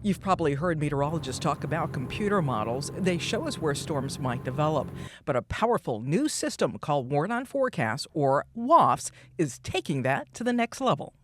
You've probably heard meteorologists talk about computer models. They show us where storms might develop. But a powerful new system called Warn on Forecast, or WAFS, is taking that to the next level.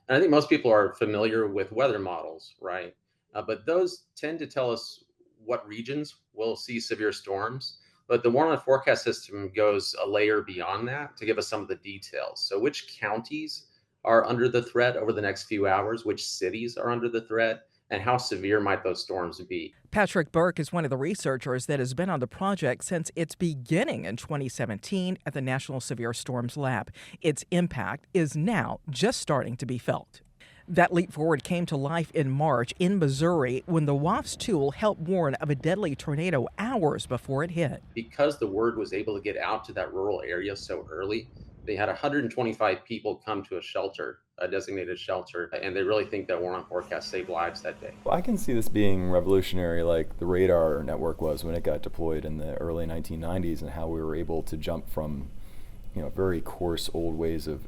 And I think most people are familiar with weather models, right? But those tend to tell us what regions will see severe storms. But the Warn on Forecast system goes a layer beyond that to give us some of the details. So, which counties are under the threat over the next few hours? Which cities are under the threat? And how severe might those storms be? Patrick Burke is one of the researchers that has been on the project since its beginning in 2017 at the National Severe Storms Lab. Its impact is now just starting to be felt. That leap forward came to life in March in Missouri when the WAFS tool helped warn of a deadly tornado hours before it hit. Because the word was able to get out to that rural area so early, they had 125 people come to a shelter, a designated shelter, and they really think that Warn on Forecast saved lives that day. Well, I can see this being revolutionary like the radar network was when it got deployed in the early 1990s, and how we were able to jump from very coarse old ways of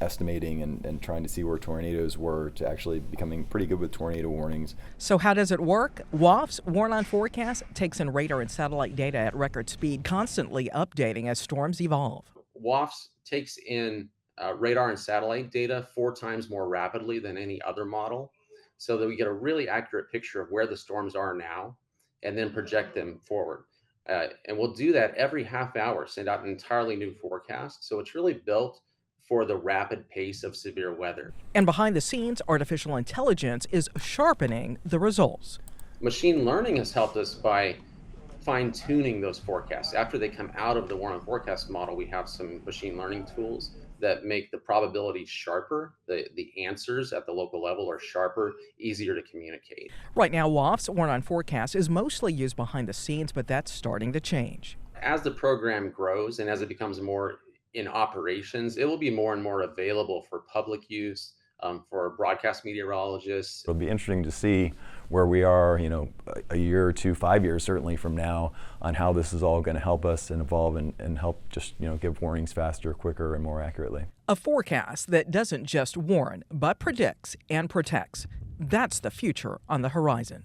estimating and trying to see where tornadoes were to actually becoming pretty good with tornado warnings. So how does it work? WAFS, Warn on Forecast, takes in radar and satellite data at record speed, constantly updating as storms evolve. WAFS takes in radar and satellite data 4 times more rapidly than any other model, so that we get a really accurate picture of where the storms are now and then project them forward. And we'll do that every half hour, send out an entirely new forecast. So it's really built for the rapid pace of severe weather. And behind the scenes, artificial intelligence is sharpening the results. Machine learning has helped us by fine tuning those forecasts. After they come out of the Warn on Forecast model, we have some machine learning tools that make the probability sharper. The answers at the local level are sharper, easier to communicate. Right now, WAFS, Warn on Forecast, is mostly used behind the scenes, but that's starting to change. As the program grows and as it becomes more in operations, it will be more and more available for public use, for broadcast meteorologists. It'll be interesting to see where we are, a year or two, 5 years certainly from now, on how this is all going to help us and evolve and help just, give warnings faster, quicker, and more accurately. A forecast that doesn't just warn, but predicts and protects. That's the future on the horizon.